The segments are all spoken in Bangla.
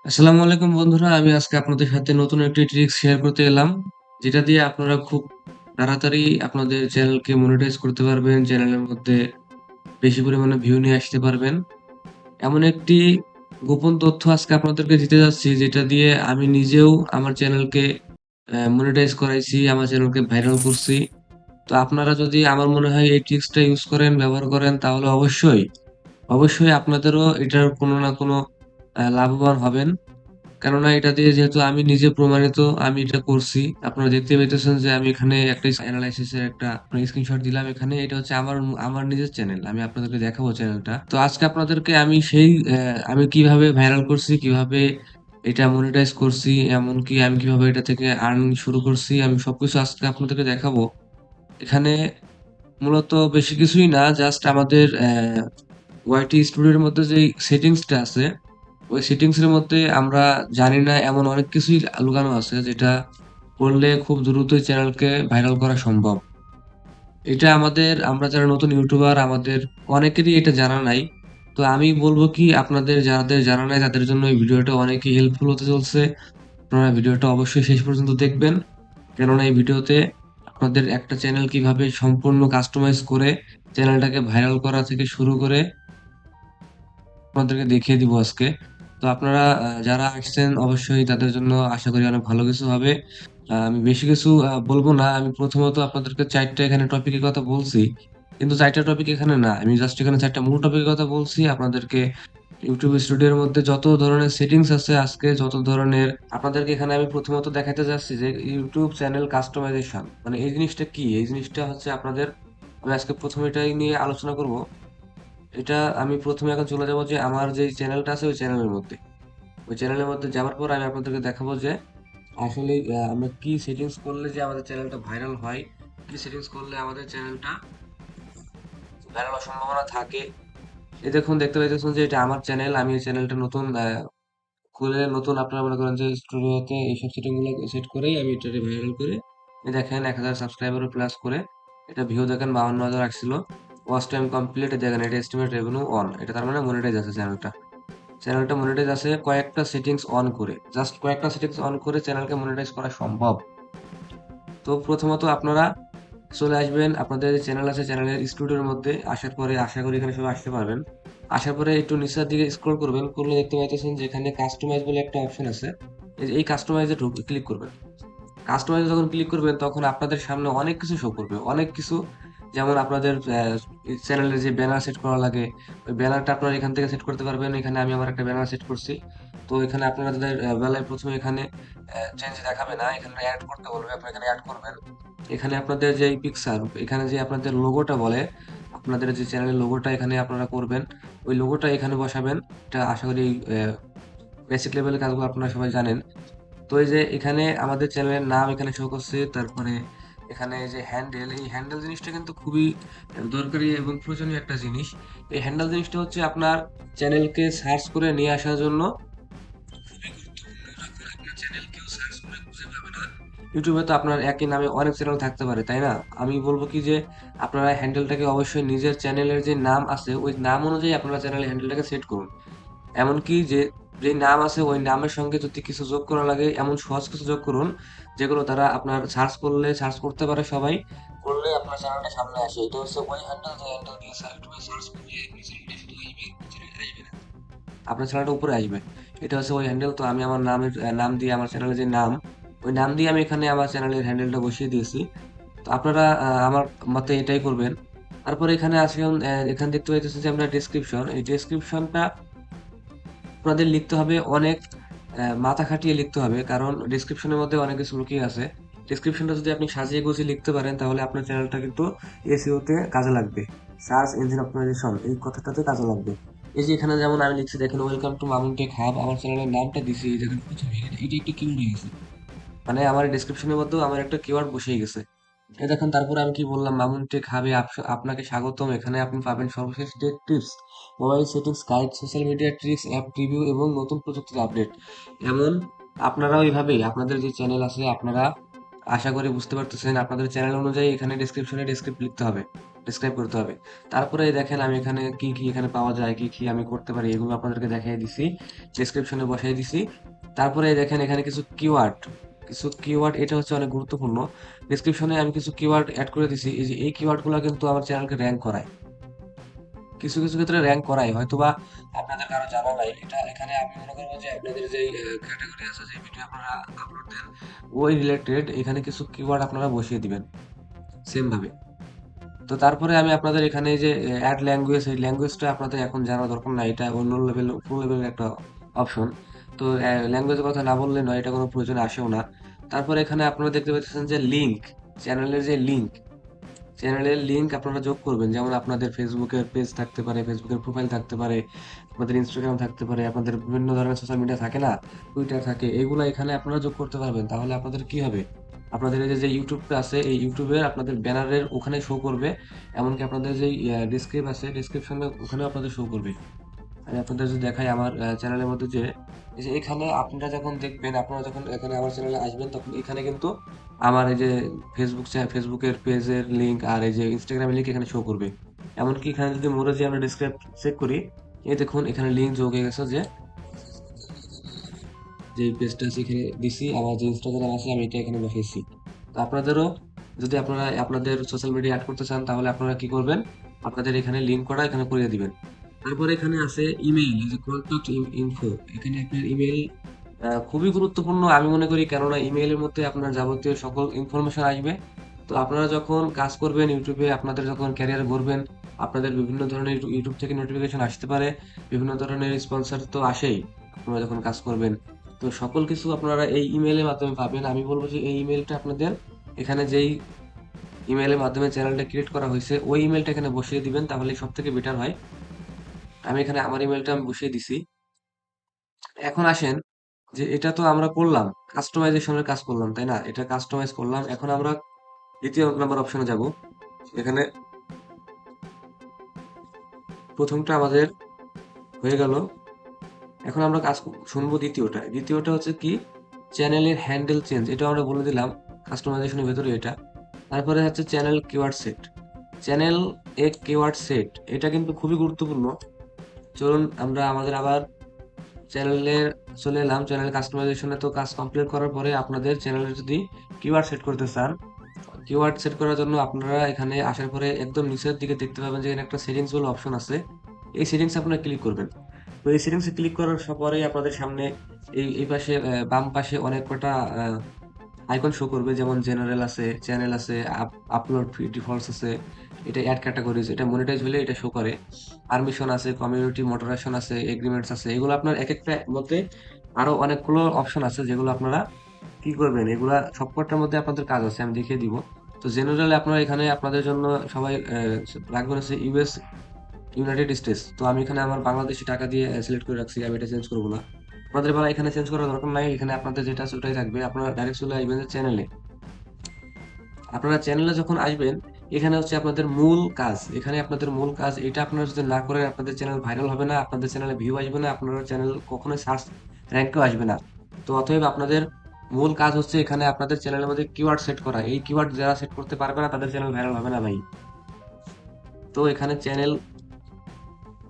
আসসালামু আলাইকুম বন্ধুরা, আমি আজকে আপনাদের সাথে নতুন একটি ট্রিক্স শেয়ার করতে এলাম, যেটা দিয়ে আপনারা খুব তাড়াতাড়ি আপনাদের চ্যানেলকে মনিটাইজ করতে পারবেন, চ্যানেলের মধ্যে বেশি পরিমাণে ভিউ নিয়ে আসতে পারবেন। এমন একটি গোপন তথ্য আজকে আপনাদেরকে দিতে যাচ্ছি, যেটা দিয়ে আমি নিজেও আমার চ্যানেলকে মনিটাইজ করাইছি, আমার চ্যানেলকে ভাইরাল করছি। তো আপনারা যদি আমার মনে হয় এই ট্রিক্সটা ইউজ করেন, ব্যবহার করেন, তাহলে অবশ্যই আপনাদেরও এটার কোনো না কোনো লাভবান হবেন। কেননা এটা দিয়ে যেহেতু আমি নিজে প্রমাণিত, আমি এটা করছি। আপনারা দেখতে পাইতেছেন যে আমি এখানে একটা এনালাইসিস এর একটা স্ক্রিনশট দিলাম এখানে। এটা হচ্ছে আমার নিজের চ্যানেল। আমি আপনাদেরকে দেখাবো চ্যানেলটা। তো আজকে আপনাদেরকে আমি সেই আমি কিভাবে ভাইরাল করছি, কিভাবে এটা মনিটাইজ করছি, এমনকি আমি কিভাবে এটা থেকে আর্নিং শুরু করছি, আমি সবকিছু আজকে আপনাদেরকে দেখাবো। এখানে মূলত বেশি কিছুই না, জাস্ট আমাদের ওয়াইটি স্টুডিওর মধ্যে যেই সেটিংসটা আছে, ওই সেটিংস এর মধ্যে আমরা জানি না এমন অনেক কিছুই লুকানো আছে, যেটা করলে খুব দ্রুতই চ্যানেলকে ভাইরাল করা সম্ভব। এটা আমরা যারা নতুন ইউটিউবার, আমাদের অনেকেরই এটা জানা নাই। তো আমি বলবো কি, আপনাদের যাদের জানা নাই তাদের জন্য এই ভিডিওটা অনেকই হেল্পফুল হতে চলছে। আপনারা ভিডিওটা অবশ্যই শেষ পর্যন্ত দেখবেন, কেননা এই ভিডিওতে আপনাদের একটা চ্যানেল কিভাবে সম্পূর্ণ কাস্টমাইজ করে চ্যানেলটাকে ভাইরাল করা থেকে শুরু করে আপনাদেরকে দেখিয়ে দিব আজকে। তো আপনারা যারা আসছেন অবশ্যই তাদের জন্য আশা করি অনেক ভালো কিছু হবে। আমি বেশি কিছু বলবো না। আমি প্রথমত আপনাদেরকে ৪ টা এখানে টপিকের কথা বলছি। কিন্তু ৪ টা টপিক এখানে না। আমি জাস্ট এখানে ৪ টা মূল টপিকের কথা বলছি। আপনাদেরকে YouTube স্টুডিওর মধ্যে যত ধরনের সেটিংস আছে, আজকে যত ধরনের আপনাদেরকে এখানে আমি প্রথমত দেখাতে যাচ্ছি যে YouTube চ্যানেল কাস্টমাইজেশন মানে এই জিনিসটা কি? এই জিনিসটা হচ্ছে আপনাদের, আমি আজকে ১ম এটাই নিয়ে আলোচনা করব। এটা আমি ১ম এ এখন চলে যাব যে আমার যে চ্যানেলটা আছে ওই চ্যানেলের মধ্যে। ওই চ্যানেলের মধ্যে যাওয়ার পর আমি আপনাদেরকে দেখাবো যে আসলে আমরা কি সেটিংস করলে যে আমাদের চ্যানেলটা ভাইরাল হয়, কি সেটিংস করলে আমাদের চ্যানেলটা ভাইরাল হওয়ার সম্ভাবনা থাকে। এই দেখুন, দেখতে পাইতেছেন যে এটা আমার চ্যানেল। আমি এই চ্যানেলটা নতুন খুলে নতুন আপনারা মনে করেন যে স্টুডিওতে এইসব সেটিং গুলো সেট করেই আমি এটাকে ভাইরাল করে, এই দেখেন ১,০০০ সাবস্ক্রাইবার প্লাস করে এটা ভিউ দেখেন ৫২,০০০ আসছিল। ওয়াচ টাইম কমপ্লিট দেখেন, এটা এস্টিমেট রেভিনিউ অন, এটা তার মানে মনিটাইজ আছে চ্যানেলটা। চ্যানেলটা মনিটাইজ আছে কয়েকটা সেটিংস অন করে, জাস্ট কয়েকটা সেটিংস অন করে চ্যানেলকে মনিটাইজ করা সম্ভব। তো প্রথমত আপনারা চলে আসবেন আপনাদের যে চ্যানেল আছে চ্যানেলের স্টুডিওর মধ্যে। আসার পরে আশা করি এখানে সবাই আসতে পারবেন। আসার পরে একটু নিচের দিকে স্ক্রল করবেন, করলে দেখতে পাইতেছেন যে এখানে কাস্টমাইজ বলে একটা অপশন আছে। এই কাস্টমাইজে ক্লিক করবেন। কাস্টমাইজে যখন ক্লিক করবেন তখন আপনাদের সামনে অনেক কিছু শো করবে, অনেক কিছু। যেমন আপনাদের চ্যানেলের যে ব্যানার সেট করা লাগে, ওই ব্যানারটা আপনারা এখান থেকে সেট করতে পারবেন। এখানে আমি আমার একটা ব্যানার সেট করছি। তো এখানে আপনাদের বেলায় প্রথমে এখানে চেঞ্জ দেখাবে না, এখানে অ্যাড করতে বলবে, আপনি এখানে অ্যাড করবেন। এখানে আপনাদের যে পিকচার, এখানে যে আপনাদের লোগোটা বলে, আপনাদের যে চ্যানেলের লোগোটা এখানে আপনারা করবেন, ওই লোগোটা এখানে বসাবেন। এটা আশা করি বেসিক লেভেলের কাজগুলো আপনারা সবাই জানেন। তো এই যে এখানে আমাদের চ্যানেলের নাম এখানে শো করছে, তারপরে এখানে যে হ্যান্ডেল, এই হ্যান্ডেল জিনিসটা কিন্তু খুবই দরকারি এবং প্রয়োজনীয় একটা জিনিস। এই হ্যান্ডেল জিনিসটা হচ্ছে আপনার চ্যানেলকে সার্চ করে নিয়ে আসার জন্য খুবই গুরুত্বপূর্ণ। যখন আপনার চ্যানেল কেউ সার্চ করে খুঁজে পাবে না, ইউটিউবে তো আপনার একই নামে অনেক চ্যানেল থাকতে পারে, তাই না? আমি বলবো কি যে আপনারা হ্যান্ডেলটাকে অবশ্যই নিজের চ্যানেলের যে নাম আছে ওই নাম অনুযায়ী আপনারা চ্যানেলের হ্যান্ডেলটাকে সেট করুন। এমনকি যে নাম আছে ওই নামের সঙ্গে যদি কিছু যোগ করা লাগে, এমন সহজ কিছু যোগ করুন যেগুলো দ্বারা আপনার সার্চ করতে পারে সবাই, করলে আপনার চ্যানেলটা সামনে আসে। এটা হচ্ছে ওই হ্যান্ডেল, যে হ্যান্ডেল দিয়ে ইউটিউবে সার্চ করলে আপনার চ্যানেলটা শুধু আসবে, আসবে না, আপনার চ্যানেলটা উপরে আসবে। এটা হচ্ছে ওই হ্যান্ডেল। তো আমি আমার নাম দিয়ে, আমার চ্যানেলের যে নাম, ওই নাম দিয়ে আমি এখানে আমার চ্যানেলের হ্যান্ডেলটা বসিয়ে দিয়েছি। তো আপনারা আমার মতে এটাই করবেন। তারপরে এখানে আসেন, এখানে দেখতে পাইতেছেন যে আমরা ডেসক্রিপশন, এই ডেসক্রিপশনটা আপনাদের লিখতে হবে অনেক মাথা খাটিয়ে লিখতে হবে, কারণ ডেসক্রিপশনের মধ্যে অনেক কিছু লুকিয়ে আছে। ডেসক্রিপশনটা যদি আপনি সাজিয়ে গুছিয়ে লিখতে পারেন তাহলে আপনার চ্যানেলটা কিন্তু এসইও তে কাজে লাগবে। সার্চ ইঞ্জিন অপটিমাইজেশন এই কথাটাতে কাজে লাগবে। এই যে এখানে যেমন আমি লিখছি দেখেন, welcome to Mamun tech hub, আমার চ্যানেলের নামটা দিছি, এই দেখেন প্রথমে এটা একটি কিউরি গেছে, মানে আমার ডেসক্রিপশনের মধ্যেও আমার একটা কিওয়ার্ড বসেই গেছে। এই দেখুন, তারপরে আমি কি বললাম, মামুন টেক হাবে আপনাকে স্বাগতম। এখানে আপনি পাবেন সর্বশেষ take tips, mobile settings guide, social media tricks, app review এবং নতুন প্রযুক্তির আপডেট। এমন আপনারাও এইভাবেই আপনাদের যে চ্যানেল আছে আপনারা আশা করি বুঝতে পারতেছেন। আপনাদের চ্যানেল অনুযায়ী এখানে ডেসক্রিপশনে ডেসক্রিপ্ট লিখতে হবে, ডেসক্রাইব করতে হবে। তারপরে দেখেন আমি এখানে কি, কি এখানে পাওয়া যায়, কি, কি আমি করতে পারি এগুলো আপনাদেরকে দেখাই দিছি। ডেসক্রিপশনে বসাই দিছি। তারপরে দেখেন এখানে কিছু কিওয়ার্ড এটা হচ্ছে অনেক গুরুত্বপূর্ণ। ডেসক্রিপশনে আমি কিছু কিওয়ার্ড এড করে দিছি। এই যে এই কিওয়ার্ড গুলা কিন্তু আমার চ্যানেলকে র‍্যাংক করায়। কিছু, কিছু ক্ষেত্রে র‍্যাংক করায়। হয়তোবা আপনাদের কারো জানা নাই। এটা এখানে আমি মনে করব যে আপনাদের যেই ক্যাটেগরি আছে, যে ভিডিও আপনারা আপলোড দেন, ওই রিলেটেড এখানে কিছু কিওয়ার্ড আপনারা বসিয়ে দিবেন সেম ভাবে। তো তারপরে আমি আপনাদের এখানে এই যে অ্যাড ল্যাঙ্গুয়েজ, এই ল্যাঙ্গুয়েজটা আপনাদের এখন জানা দরকার নাই। এটা অন্য লেভেল, উপর লেভেলের একটা অপশন। তো ল্যাঙ্গুয়েজের কথা না বললে নয়, এটা কোনো প্রয়োজন আসেও না। তারপরে এখানে আপনারা দেখতে পাচ্ছেন যে লিঙ্ক, চ্যানেলের যে লিঙ্ক, চ্যানেলের লিঙ্ক আপনারা যোগ করবেন। যেমন আপনাদের ফেসবুকের পেজ থাকতে পারে, ফেসবুকের প্রোফাইল থাকতে পারে, আপনাদের ইনস্টাগ্রাম থাকতে পারে, আপনাদের বিভিন্ন ধরনের সোশ্যাল মিডিয়া থাকে না, টুইটার থাকে, এগুলো এখানে আপনারা যোগ করতে পারবেন। তাহলে আপনাদের কি হবে, আপনাদের এই যে ইউটিউবটা আছে, এই ইউটিউবের আপনাদের ব্যানারের ওখানে শো করবে। এমনকি আপনাদের যে ডেসক্রিপশনে ওখানে আপনাদের শো করবে। আমি আপনাদের যদি দেখাই আমার চ্যানেলের মধ্যে যে এই যে এখানে আপনারা যখন দেখবেন, আপনারা যখন এখানে আমার চ্যানেলে আসবেন, তখন এখানে কিন্তু আমার এই যে ফেসবুকের পেজের লিংক আর এই যে ইনস্টাগ্রামের লিংক এখানে শো করবে। এমনকি এখানে যদি মোরে যে আমরা ডিসক্রাইব চেক করি, এই দেখুন এখানে লিংক যোগ হয়ে গেছে, যে পেজটা আছে এখানে দিছি, আমার যে ইনস্টাগ্রাম আছে আমি এটা এখানে বসাইছি। তো আপনাদেরও যদি আপনারা আপনাদের সোশ্যাল মিডিয়া অ্যাড করতে চান, তাহলে আপনারা কি করবেন, আপনাদের এখানে লিংক করা এখানে করিয়ে দিবেন। তারপরে এখানে আছে ইমেইল, এই যে কন্ট্যাক্ট ইনফো, এখানে আপনার ইমেইল খুবই গুরুত্বপূর্ণ আমি মনে করি, কেননা ইমেইলের মধ্যে আপনার যাবতীয় সকল ইনফরমেশন আসবে। তো আপনারা যখন কাজ করবেন ইউটিউবে, আপনাদের যখন ক্যারিয়ার গড়বেন, আপনাদের বিভিন্ন ধরনের ইউটিউব থেকে নোটিফিকেশন আসতে পারে, বিভিন্ন ধরনের স্পন্সর তো আসেই আপনারা যখন কাজ করবেন। তো সকল কিছু আপনারা এই ইমেইলের মাধ্যমে পাবেন। আমি বলবো যে এই ইমেইলটা আপনাদের এখানে যেই ইমেইলের মাধ্যমে চ্যানেলটা ক্রিয়েট করা হয়েছে, ওই ইমেইলটা এখানে বসিয়ে দিবেন, তাহলে সব থেকে বেটার হয়। আমি এখানে আমার ইমেইলটা আমি বসিয়ে দিছি। এখন আসেন, যে এটা তো আমরা করলাম, কাস্টমাইজেশনের কাজ করলাম, তাই না? এটা কাস্টমাইজ করলাম। এখন আমরা দ্বিতীয় নাম্বার অপশনে যাব। এখানে প্রথমটা আমাদের হয়ে গেল। এখন আমরা শুনবো দ্বিতীয়টা। দ্বিতীয়টা হচ্ছে কি, চ্যানেলের হ্যান্ডেল চেঞ্জ, এটা আমরা বলে দিলাম কাস্টমাইজেশনের ভেতরে এটা। তারপরে হচ্ছে চ্যানেল কিওয়ার্ড সেট, চ্যানেল এ কিওয়ার্ড সেট, এটা কিন্তু খুবই গুরুত্বপূর্ণ। চলুন আমরা আমাদের আবার চ্যানেলে চলে এলাম। চ্যানেল কাস্টমাইজেশনে তো কাজ কমপ্লিট করার পরে আপনাদের চ্যানেলে যদি কিওয়ার্ড সেট করতে চান, কিওয়ার্ড সেট করার জন্য আপনারা এখানে আসার পরে একদম নিচের দিকে দেখতে পাবেন যে এখানে একটা সেটিংস বলে অপশন আছে। এই সেটিংস আপনারা ক্লিক করবেন। তো এই সেটিংসে ক্লিক করার পরেই আপনাদের সামনে এই পাশে বাম পাশে অনেক কটা আইকন শো করবে, যেমন জেনারেল আছে, চ্যানেল আছে, আপলোড ডিফল্টস আছে, এটা অ্যাড ক্যাটাগরিজ, এটা মনিটাইজ হলে এটা শো করে, পারমিশন আছে, কমিউনিটি মডারেশন আছে, এগ্রিমেন্টস আছে। এগুলো আপনার এক একটা মধ্যে আরো অনেকগুলো অপশন আছে, যেগুলো আপনারা কি করবেন, এগুলা সবকটার মধ্যে আপনাদের কাজ আছে, আমি দেখিয়ে দিব। তো জেনারেল আপনারা এখানে আপনাদের জন্য সবাই রাখবেন হচ্ছে ইউএস, ইউনাইটেড স্টেটস। তো আমি এখানে আমার বাংলাদেশি টাকা দিয়ে সিলেক্ট করে রাখছি, আমি এটা চেঞ্জ করবো না। আপনাদের বেলা এখানে চেঞ্জ করার দরকার নাই, এখানে আপনাদের যেটা আছে ওটাই থাকবে। আপনারা ডাইরেক্ট চলে আসবেন চ্যানেলে। আপনারা চ্যানেলে যখন আসবেন, এখানে হচ্ছে আপনাদের মূল কাজ, এখানে আপনাদের মূল কাজ এটা আপনারা যদি না করেন, আপনাদের চ্যানেল ভাইরাল হবে না, আপনাদের চ্যানেলে ভিউ আসবে না, আপনার চ্যানেল কখনোই সার্চ র্যাঙ্কেও আসবে না। তো অতএব আপনাদের মূল কাজ হচ্ছে এখানে আপনাদের চ্যানেলের মধ্যে কিওয়ার্ড সেট করা। এই কিওয়ার্ড যারা সেট করতে পারবে না, তাদের চ্যানেল ভাইরাল হবে না ভাই। তো এখানে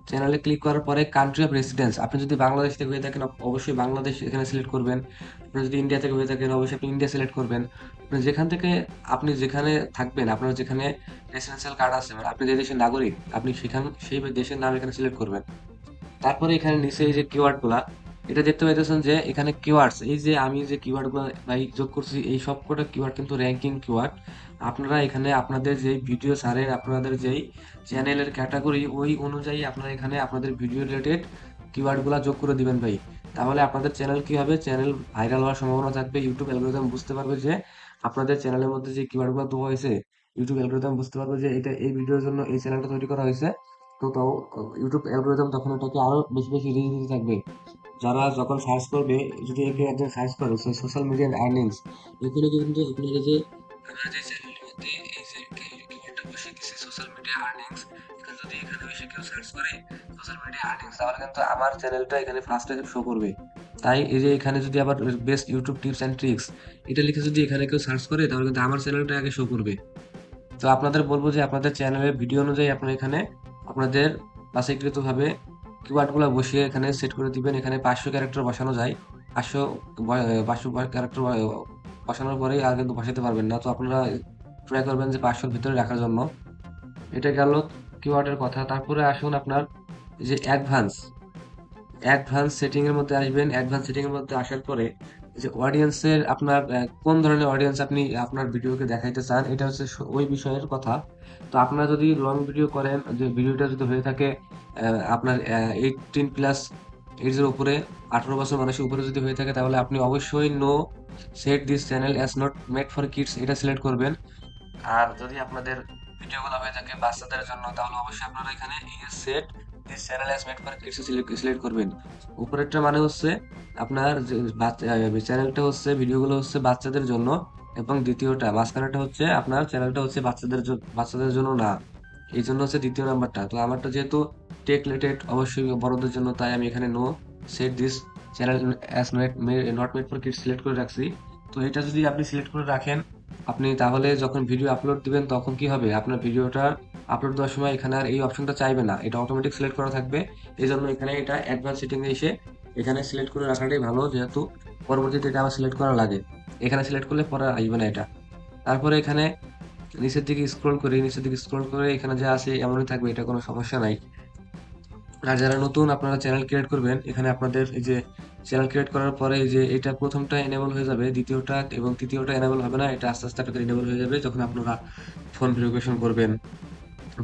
চ্যানেলে ক্লিক করার পরে কান্ট্রি অফ রেসিডেন্স, আপনি যদি বাংলাদেশ থেকে হয়ে থাকেন অবশ্যই বাংলাদেশ এখানে সিলেক্ট করবেন। আপনি যদি ইন্ডিয়া থেকে হয়ে থাকেন অবশ্যই আপনি ইন্ডিয়া সিলেক্ট করবেন। আপনি যেখান থেকে, আপনি যেখানে থাকবেন, আপনার যেখানে রেসিডেন্সিয়াল কার্ড আছে, মানে আপনি যে দেশের নাগরিক, আপনি সেই দেশের নাম এখানে সিলেক্ট করবেন। তারপরে এখানে নিচে এই যে কিওয়ার্ড গুলা, এটা দেখতে পাইতেছেন যে এখানে কিওয়ার্ডস, এই যে আমি যে কিওয়ার্ড গুলো ভাই যোগ করছি, এই সবকটা কিওয়ার্ড কিন্তু র্যাঙ্কিং কিওয়ার্ড। আপনারা এখানে আপনাদের যে ভিডিও ছাড়েন, আপনাদের যেই চ্যানেলের ক্যাটাগরি, ওই অনুযায়ী আপনারা এখানে আপনাদের ভিডিও রিলেটেড কিওয়ার্ড গুলা যোগ করে দিবেন ভাই। তাহলে আপনাদের চ্যানেল কি হবে, চ্যানেল ভাইরাল হওয়ার সম্ভাবনা থাকবে। ইউটিউব অ্যালগোরিদম বুঝতে পারবে যে আপনাদের চ্যানেলের মধ্যে যে কিওয়ার্ড গুলো দেওয়া হয়েছে, ইউটিউব অ্যালগোরিদম বুঝতে পারবে যে এটা এই ভিডিওর জন্য এই চ্যানেলটা তৈরি করা হয়েছে। তো তাও ইউটিউব অ্যালগোরিদম তখন এটাকে আরো বেশি বেশি রিচ দিতে থাকবে। যারা যখন সার্চ করবে, যদি একে একজন সার্চ করে সোশ্যাল মিডিয়া আর্নিংস, এখানে কিন্তু আপনার এই যে আমার যে চ্যানেলের মধ্যে এই যে কিওয়ার্ডটা বসিয়ে দিছি সোশ্যাল মিডিয়া আর্নিংস, এটা যদি এখানে এসে কেউ সার্চ করে সোশ্যাল মিডিয়া আর্নিংস, তাহলে কিন্তু আমার চ্যানেলটা এখানে ফার্স্টে শো করবে। তাই এই যে এখানে যদি আবার best YouTube tips and tricks এটা লিখে যদি এখানে কেউ সার্চ করে তাহলে কিন্তু আমার চ্যানেলটা আগে শো করবে। তো আপনাদের বলবো যে আপনাদের চ্যানেলের ভিডিও অনুযায়ী আপনারা এখানে আপনাদের বাছাইকৃতভাবে কিওয়ার্ডগুলো বসিয়ে এখানে সেট করে দিবেন। এখানে 500 ক্যারেক্টার বসানো যায়। 500 500 ক্যারেক্টার বসানোর পরেই আর কিন্তু বসাতে পারবেন না। তো আপনারা ট্রাই করবেন যে 500 র ভিতরে রাখার জন্য। এটা গেল কিওয়ার্ডের কথা। তারপরে আসুন আপনার যে অ্যাডভান্স সেটিং এর মধ্যে আসবেন। অ্যাডভান্স সেটিং এর মধ্যে আসার পরে যে অডিয়েন্সের আপনার কোন ধরনের অডিয়েন্স আপনি আপনার ভিডিওকে দেখাইতে চান এটা হচ্ছে ওই বিষয়ের কথা। তো আপনারা যদি লং ভিডিও করেন, যে ভিডিওটা যদি হয়ে থাকে আপনার 18 প্লাস এজের উপরে, 18 বছর মানুষের উপরে যদি হয়ে থাকে তাহলে আপনি অবশ্যই no set this channel as not made for kids এটা সিলেক্ট করবেন। আর যদি আপনাদের ভিডিওগুলো হয়ে থাকে বাচ্চাদের জন্য তাহলে অবশ্যই আপনারা এখানে yes set this channel has made for kids select করবেন। উপরেরটা মানে হচ্ছে আপনার যে চ্যানেলটা হচ্ছে ভিডিওগুলো হচ্ছে বাচ্চাদের জন্য, এবং দ্বিতীয়টা মাঝখানেটা হচ্ছে আপনার চ্যানেলটা হচ্ছে বাচ্চাদের জন্য না। এই জন্য হচ্ছে দ্বিতীয় নাম্বারটা। তো আমারটা যেহেতু টেক রিলেটেড অবশ্যই বড়দের জন্য, তাই আমি এখানে no set this channel as not made for kids select করে রাখছি। তো এটা যদি আপনি সিলেক্ট করে রাখেন আপনি, তাহলে যখন ভিডিও আপলোড দিবেন তখন কি হবে, আপনার ভিডিওটা আপলোড দেওয়ার সময় এখানে আর এই অপশনটা চাইবে না, এটা অটোমেটিক সিলেক্ট করা থাকবে। এই জন্য এখানে এটা অ্যাডভান্স সেটিং এ এসে এখানে সিলেক্ট করে রাখাটাই ভালো, যেহেতু পরবর্তীতে এটা আবার সিলেক্ট করা লাগে। এখানে সিলেক্ট করলে পরে আসবে না এটা। তারপরে এখানে নিচের দিকে স্ক্রল করে এখানে যা আছে এমনই থাকবে, এটা কোনো সমস্যা নাই। আর যারা নতুন আপনারা চ্যানেল ক্রিয়েট করবেন, এখানে আপনাদের এই যে চ্যানেল ক্রিয়েট করার পরে এই যে এটা প্রথমটা এনেবল হয়ে যাবে, দ্বিতীয়টা এবং তৃতীয়টা এনেবল হবে না, এটা আস্তে আস্তে আপনাদের এনেবল হয়ে যাবে যখন আপনারা ফোন ভেরিফিকেশন করবেন,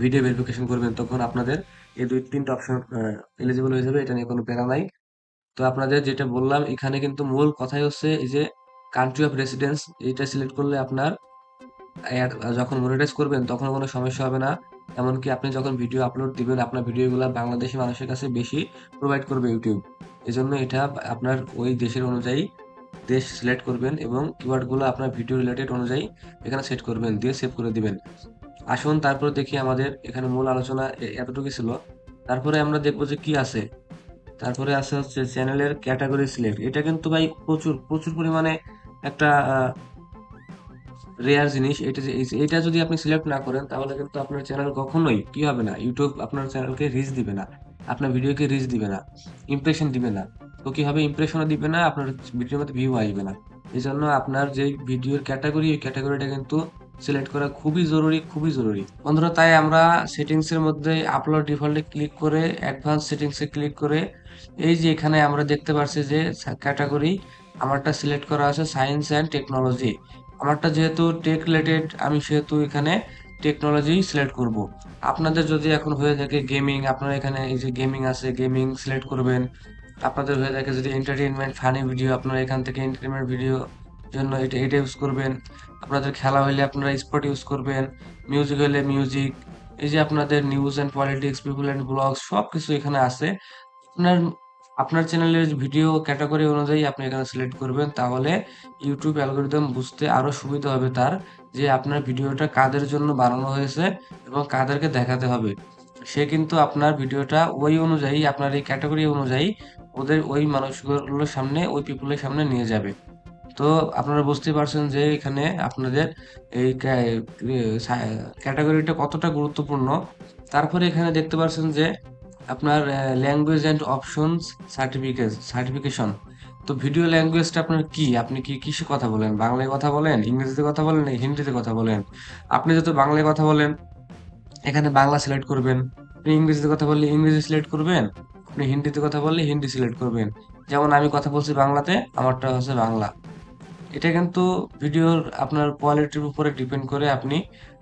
ভিডিও ভেরিফিকেশন করবেন, তখন আপনাদের এই 2-3টা অপশন এলিজিবল হয়ে যাবে, এটা নিয়ে কোনো প্যারা নাই। তো আপনাদের যেটা বললাম এখানে কিন্তু মূল কথাই হচ্ছে এই যে কান্ট্রি অফ রেসিডেন্স, এটা সিলেক্ট করলে আপনার অ্যাড যখন মনিটাইজ করবেন তখন কোনো সমস্যা হবে না। এমনকি আপনি যখন ভিডিও আপলোড দিবেন আপনার ভিডিওগুলা বাংলাদেশী মানুষের কাছে বেশি প্রোভাইড করবে ইউটিউব। এজন্য এটা আপনার ওই দেশের অনুযায়ী দেশ সিলেক্ট করবেন এবং কিওয়ার্ডগুলো আপনার ভিডিও রিলেটেড অনুযায়ী এখানে সেট করবেন, দিয়ে সেভ করে দিবেন। আসুন তারপর দেখি আমাদের এখানে মূল আলোচনা এতটুকু ছিল। তারপরে আমরা দেখবো যে কি আছে। তারপরে আছে হচ্ছে চ্যানেলের ক্যাটাগরি সিলেক্ট। এটা কিন্তু ভাই প্রচুর প্রচুর পরিমাণে একটা রেয়ার জিনিস। এটা যদি আপনি সিলেক্ট না করেন তাহলে কিন্তু আপনার চ্যানেল কখনোই কি হবে না, ইউটিউব আপনার চ্যানেলকে রিচ দিবে না, আপনার ভিডিওকে রিচ দিবে না, ইমপ্রেশন দিবে না। তো কি হবে, ইমপ্রেশনও দিবে না, আপনার ভিডিওর মধ্যে ভিউ আসবে না। এই জন্য আপনার যে ভিডিওর ক্যাটাগরি, ওই ক্যাটাগরিটা কিন্তু সিলেক্ট করা খুবই জরুরি, খুবই জরুরি বন্ধুরা। তাই আমরা সেটিংস এর মধ্যে আপলোড ডিফল্টে ক্লিক করে অ্যাডভান্স সেটিংস এ ক্লিক করে এই যে এখানে আমরা দেখতে পাচ্ছি যে ক্যাটাগরি আমারটা সিলেক্ট করা আছে সায়েন্স অ্যান্ড টেকনোলজি। আমারটা যেহেতু টেক রিলেটেড আমি সেহেতু এখানে টেকনোলজি সিলেক্ট করব। আপনাদের যদি এখন হয়ে থাকে গেমিং, আপনারা এখানে এই যে গেমিং আছে গেমিং সিলেক্ট করবেন। আপনাদের হয়ে থাকে যদি এন্টারটেইনমেন্ট ফানি ভিডিও, আপনারা এখান থেকে এন্টারটেইনমেন্ট ভিডিও জন্য এটা ইউজ করবেন। আপনাদের খেলা হইলে আপনারা স্পোর্ট ইউজ করবেন, মিউজিক হইলে মিউজিক। এই যে আপনাদের news and politics, people and blogs সবকিছু এখানে আছে। আপনার আপনার চ্যানেলের ভিডিও ক্যাটাগরি অনুযায়ী আপনি এখানে সিলেক্ট করবেন, তাহলে ইউটিউব অ্যালগরিদম বুঝতে আরো সুবিধা হবে তার, যে আপনার ভিডিওটা কাদের জন্য বানানো হয়েছে এবং কাদেরকে দেখাতে হবে। সে কিন্তু আপনার ভিডিওটা ওই অনুযায়ী আপনার এই ক্যাটাগরি অনুযায়ী ওদের ওই মানুষগুলোর সামনে, ওই পিপুলের সামনে নিয়ে যাবে। তো আপনারা বুঝতেই পারছেন যে এখানে আপনাদের এই ক্যাটাগরিটা কতটা গুরুত্বপূর্ণ। তারপরে এখানে দেখতে পাচ্ছেন যে আপনার ল্যাঙ্গুয়েজ এন্ড অপশনস সার্টিফিকেশন। তো ভিডিও ল্যাঙ্গুয়েজটা আপনার কি, আপনি কি কিসে কথা বলেন, বাংলায় কথা বলেন, ইংরেজিতে কথা বলেন, নাকি হিন্দিতে কথা বলেন? আপনি যত বাংলায় কথা বলেন এখানে বাংলা সিলেক্ট করবেন, আপনি ইংরেজিতে কথা বললে ইংরেজি সিলেক্ট করবেন, আপনি হিন্দিতে কথা বললে হিন্দি সিলেক্ট করবেন। যেমন আমি কথা বলছি বাংলাতে, আমারটা হচ্ছে বাংলা। এটা কিন্তু ভিডিওর আপনার কোয়ালিটির উপরে ডিপেন্ড করে আপনি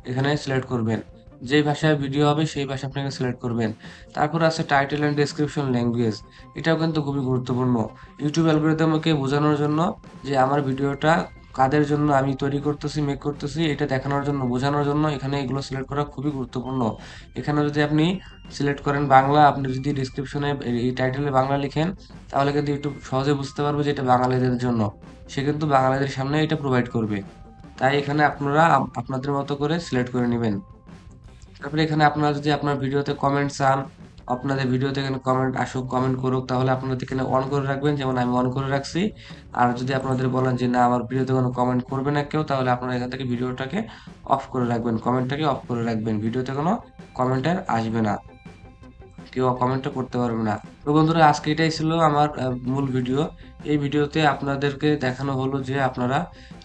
এখানে সিলেক্ট করবেন, যেই ভাষায় ভিডিও হবে সেই ভাষা আপনি সিলেক্ট করবেন। তারপর আছে টাইটেল এন্ড ডেসক্রিপশন ল্যাঙ্গুয়েজ। এটাও কিন্তু খুবই গুরুত্বপূর্ণ ইউটিউব অ্যালগরিদমকে বোঝানোর জন্য, যে আমার ভিডিওটা কাদের জন্য আমি তৈরি করতেছি, মেক করতেছি, এটা দেখানোর জন্য, বোঝানোর জন্য এখানে এগুলো সিলেক্ট করা খুবই গুরুত্বপূর্ণ। এখানে যদি আপনি সিলেক্ট করেন বাংলা, আপনি যদি ডিসক্রিপশনে এই টাইটেলে বাংলা লিখেন তাহলে কিন্তু ইউটিউব সহজে বুঝতে পারবে যে এটা বাঙালিদের জন্য, সে কিন্তু বাঙালিদের সামনে এটা প্রোভাইড করবে। তাই এখানে আপনারা আপনাদের মতো করে সিলেক্ট করে নেবেন। তারপরে এখানে আপনারা যদি আপনার ভিডিওতে কমেন্ট চান, আপনাদের ভিডিওতে এখানে কমেন্ট আসুক, কমেন্ট করুক, তাহলে আপনারা এখানে অন করে রাখবেন, যেমন আমি অন করে রাখছি। আর যদি আপনাদের বলেন যে না আমার ভিডিওতে কোনো কমেন্ট করবে না কেউ, তাহলে আপনারা এখান থেকে ভিডিওটাকে অফ করে রাখবেন, কমেন্টটাকে অফ করে রাখবেন, ভিডিওতে কোনো কমেন্ট আর আসবে না, কেউ কমেন্টও করতে পারবে না। তো বন্ধুরা, আজকে এটাই ছিল আমার মূল ভিডিও। এই ভিডিওতে আপনাদেরকে দেখানো হলো যে আপনারা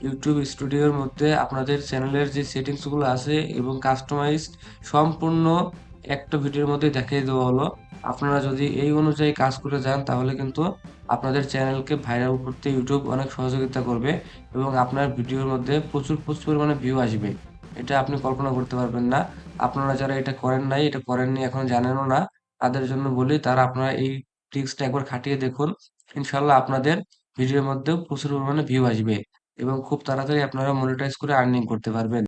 ইউটিউব স্টুডিওর মধ্যে আপনাদের চ্যানেলের যে সেটিংস গুলো আছে এবং কাস্টমাইজ সম্পূর্ণ একটা ভিডিওর মধ্যে দেখিয়ে দেওয়া হলো। আপনারা যদি এই অনুযায়ী কাজ করে যান, তাহলে কিন্তু আপনাদের চ্যানেলকে ভাইরাল করতে ইউটিউব অনেক সহযোগিতা করবে এবং আপনার ভিডিওর মধ্যে প্রচুর প্রচুর পরিমাণে ভিউ আসবে। এটা আপনি কল্পনা করতে পারবেন না। আপনারা যারা এটা করেন নাই, এটা করেননি, এখন জানেনও না, তাদের জন্য বলি, তারা আপনারা এই ট্রিক্সটা একবার খাটিয়ে দেখুন। ইনশাল্লাহ আপনাদের ভিডিওর মধ্যেও প্রচুর পরিমাণে ভিউ আসবে এবং খুব তাড়াতাড়ি আপনারা মনিটাইজ করে আর্নিং করতে পারবেন।